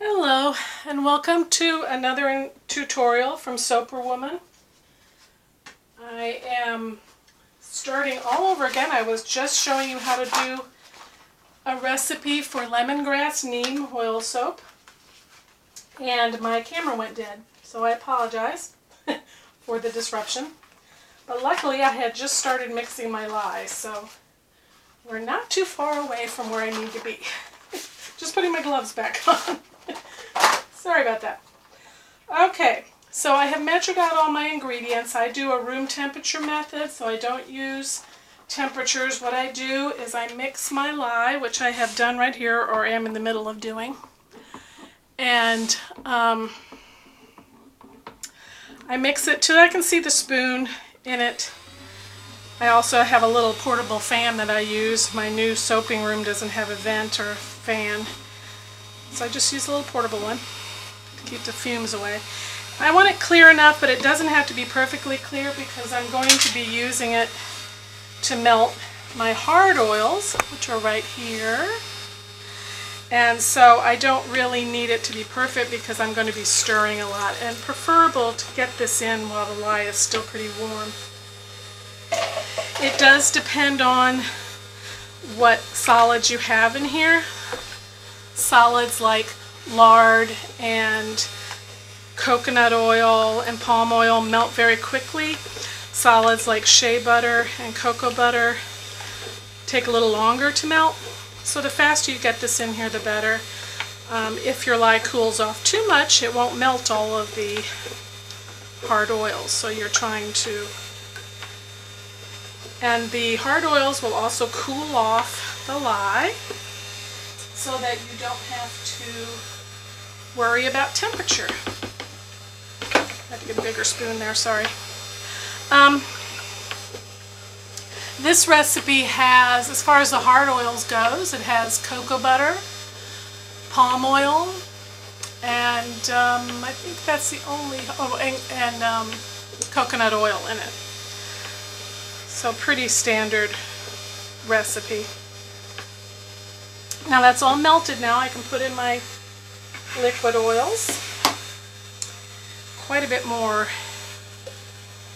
Hello and welcome to another tutorial from Soapwoman. I am starting all over again. I was just showing you how to do a recipe for lemongrass neem oil soap and my camera went dead, so I apologize for the disruption. But luckily I had just started mixing my lye, so we're not too far away from where I need to be. Just putting my gloves back on. Sorry about that. Okay, so I have measured out all my ingredients. I do a room temperature method, so I don't use temperatures. What I do is I mix my lye, which I have done right here, or am in the middle of doing. And I mix it till I can see the spoon in it. I also have a little portable fan that I use. My new soaping room doesn't have a vent or a fan, so I just use a little portable one to keep the fumes away. I want it clear enough, but it doesn't have to be perfectly clear because I'm going to be using it to melt my hard oils, which are right here. And so I don't really need it to be perfect because I'm going to be stirring a lot, and preferable to get this in while the lye is still pretty warm. It does depend on what solids you have in here. Solids like lard and coconut oil and palm oil melt very quickly. Solids like shea butter and cocoa butter take a little longer to melt. So the faster you get this in here, the better. If your lye cools off too much, it won't melt all of the hard oils. So you're trying to... And the hard oils will also cool off the lye so that you don't have to worry about temperature. I have to get a bigger spoon there, sorry. This recipe has, as far as the hard oils goes, it has cocoa butter, palm oil, and I think that's the only, and coconut oil in it. So pretty standard recipe. Now that's all melted now. I can put in my liquid oils. Quite a bit more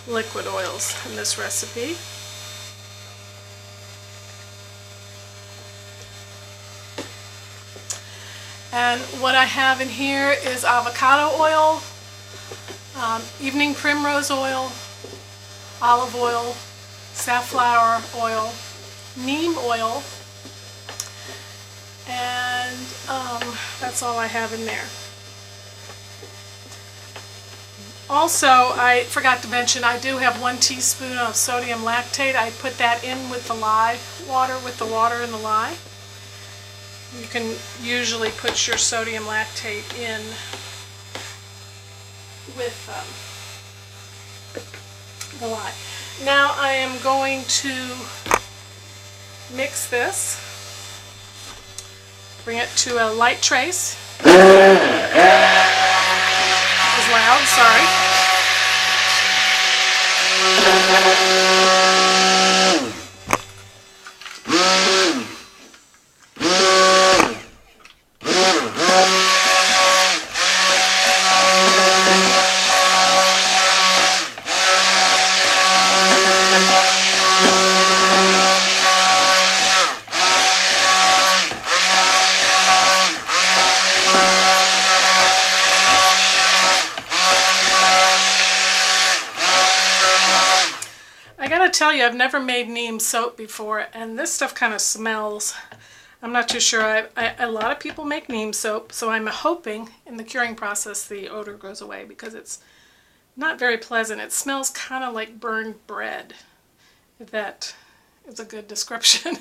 liquid oils in this recipe. And what I have in here is avocado oil, evening primrose oil, olive oil, safflower oil, neem oil, and that's all I have in there. Also, I forgot to mention, I do have 1 teaspoon of sodium lactate. I put that in with the lye water, with the water in the lye. You can usually put your sodium lactate in with the lye. Now I am going to mix this, bring it to a light trace. It was loud, sorry. I gotta tell you, I've never made neem soap before, and this stuff kind of smells. I'm not too sure. A lot of people make neem soap, so I'm hoping in the curing process the odor goes away because it's not very pleasant. It smells kind of like burned bread, if that is a good description.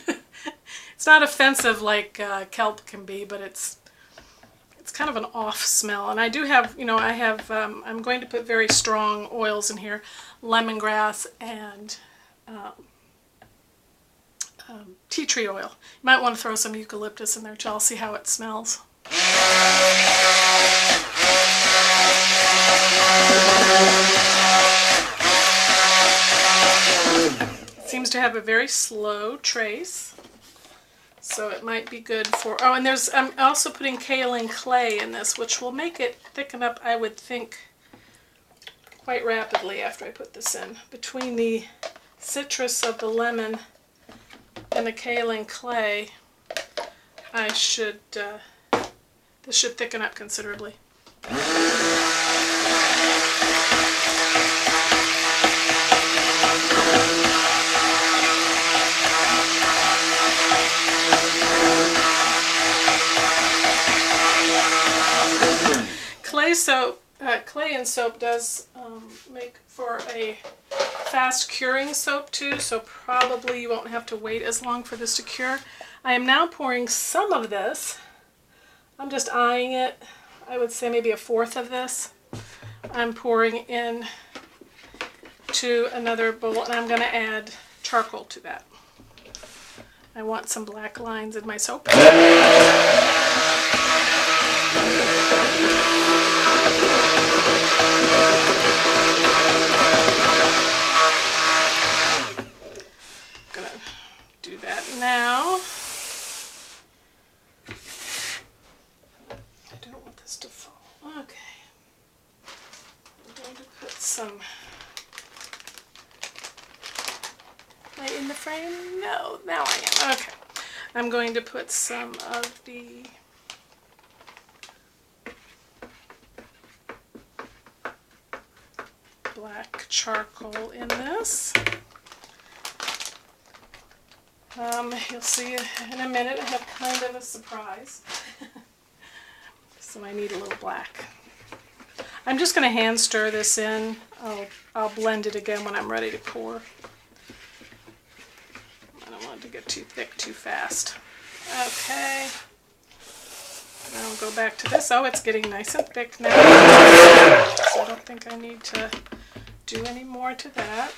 It's not offensive like kelp can be, but it's kind of an off smell. And I do have, you know, I'm going to put very strong oils in here, lemongrass and tea tree oil. You might want to throw some eucalyptus in there too. I'll see how it smells. It seems to have a very slow trace. So it might be good for, oh, and I'm also putting kaolin clay in this, which will make it thicken up, I would think, quite rapidly after I put this in. Between the citrus of the lemon and the kaolin clay, this should thicken up considerably. Clay and soap does make for a fast curing soap too, so probably you won't have to wait as long for this to cure. I am now pouring some of this. I'm just eyeing it. I would say maybe a fourth of this. I'm pouring in to another bowl, and I'm going to add charcoal to that. I want some black lines in my soap. Now, I don't want this to fall. Okay. I'm going to put some. Am I in the frame? No, now I am. Okay. I'm going to put some of the black charcoal in this. You'll see in a minute I have kind of a surprise. So I need a little black. I'm just going to hand stir this in. I'll blend it again when I'm ready to pour. I don't want it to get too thick too fast. Okay. Now I'll go back to this. Oh, it's getting nice and thick now. So I don't think I need to do any more to that.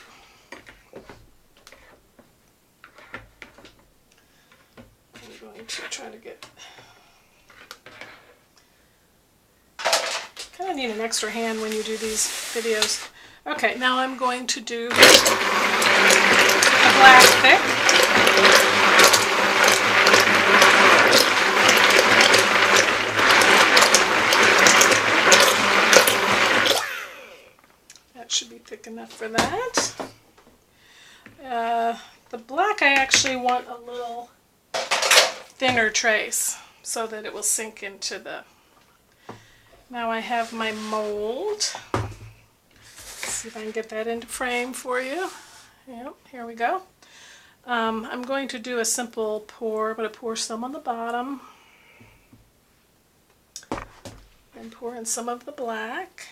I'm going to try to get, kind of need an extra hand when you do these videos. Okay, now I'm going to do a black thick. That should be thick enough for that. The black I actually want a little thinner trace so that it will sink into the. Now I have my mold. Let's see if I can get that into frame for you. Yep, here we go. I'm going to do a simple pour. I'm going to pour some on the bottom and pour in some of the black.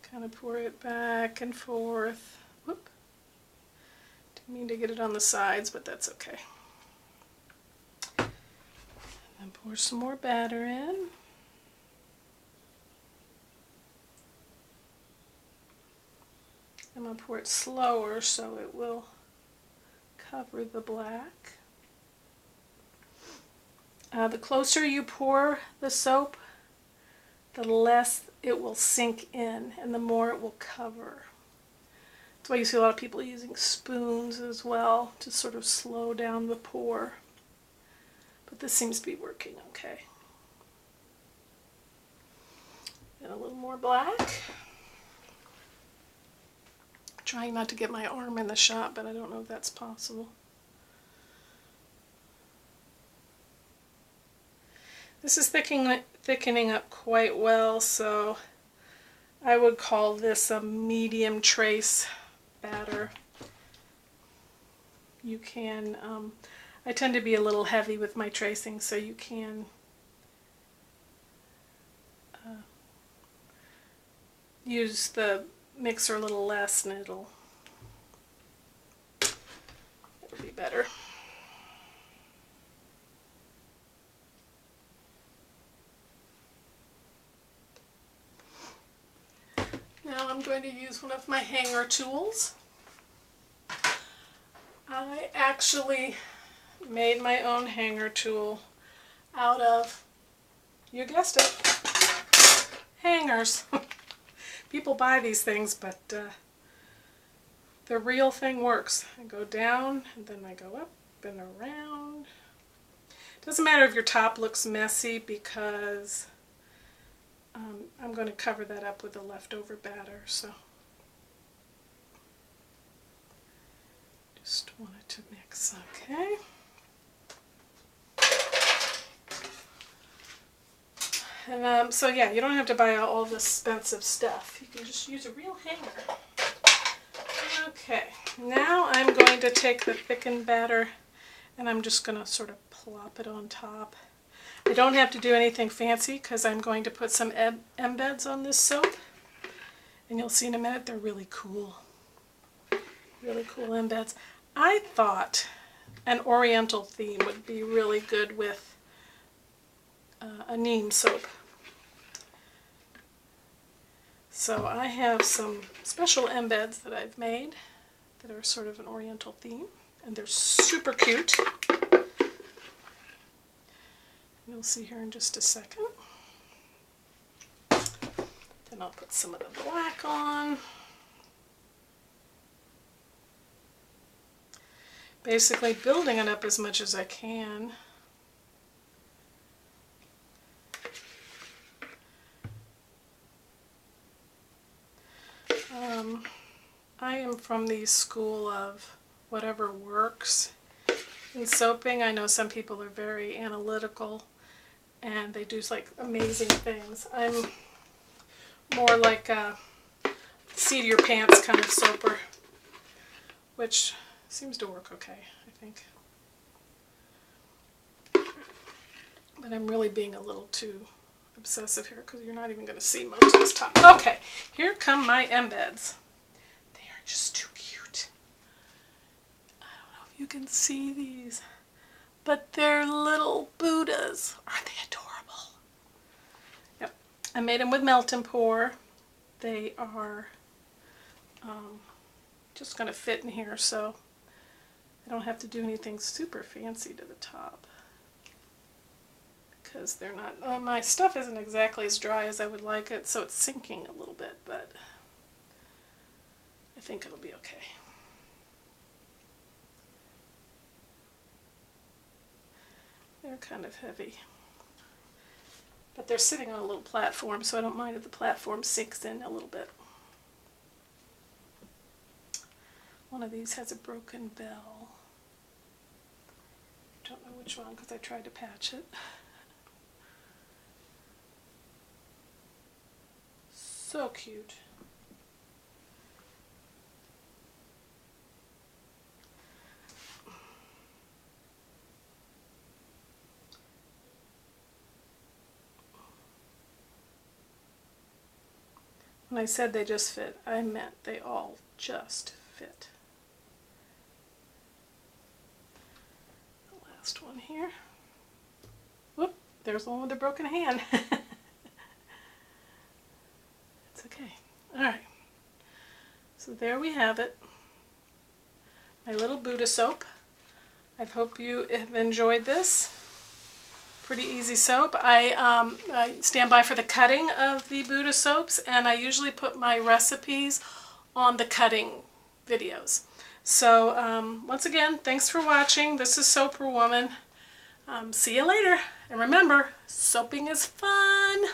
Kind of pour it back and forth. Whoop. Didn't mean to get it on the sides, but that's okay. And pour some more batter in. I'm going to pour it slower so it will cover the black. The closer you pour the soap, the less it will sink in and the more it will cover. That's why you see a lot of people using spoons as well to sort of slow down the pour. But this seems to be working okay. And a little more black. Trying not to get my arm in the shot, but I don't know if that's possible. This is thickening up quite well, so I would call this a medium trace batter. You can, I tend to be a little heavy with my tracing, so you can use the mixer a little less and it'll be better. Now I'm going to use one of my hanger tools. I actually made my own hanger tool out of, you guessed it, hangers. People buy these things, but the real thing works. I go down and then I go up and around. Doesn't matter if your top looks messy because I'm going to cover that up with the leftover batter. So just wanted to mix, okay. And so yeah, you don't have to buy all this expensive stuff. You can just use a real hanger. Okay, now I'm going to take the thickened batter and I'm just going to sort of plop it on top. I don't have to do anything fancy because I'm going to put some embeds on this soap. And you'll see in a minute, they're really cool. Really cool embeds. I thought an oriental theme would be really good with a neem soap. So I have some special embeds that I've made that are sort of an oriental theme, and they're super cute. You'll see here in just a second. Then I'll put some of the black on. Basically building it up as much as I can. I am from the school of whatever works. In soaping, I know some people are very analytical and they do like amazing things. I'm more like a seat of your pants kind of soaper, which seems to work okay, I think. But I'm really being a little too obsessive here because you're not even going to see most of this top. Okay, here come my embeds. They are just too cute. I don't know if you can see these, but they're little Buddhas. Aren't they adorable? Yep, I made them with melt and pour. They are just going to fit in here, so I don't have to do anything super fancy to the top. Because they're not, my stuff isn't exactly as dry as I would like it, so it's sinking a little bit, but I think it'll be okay. They're kind of heavy, but they're sitting on a little platform, so I don't mind if the platform sinks in a little bit. One of these has a broken bell. Don't know which one because I tried to patch it. So cute. When I said they just fit, I meant they all just fit. The last one here. Whoop, there's one with a broken hand. Okay, alright, so there we have it, my little Buddha soap. I hope you have enjoyed this. Pretty easy soap. I stand by for the cutting of the Buddha soaps, and I usually put my recipes on the cutting videos. So once again, thanks for watching. This is Soap Woman. See you later, and remember, soaping is fun!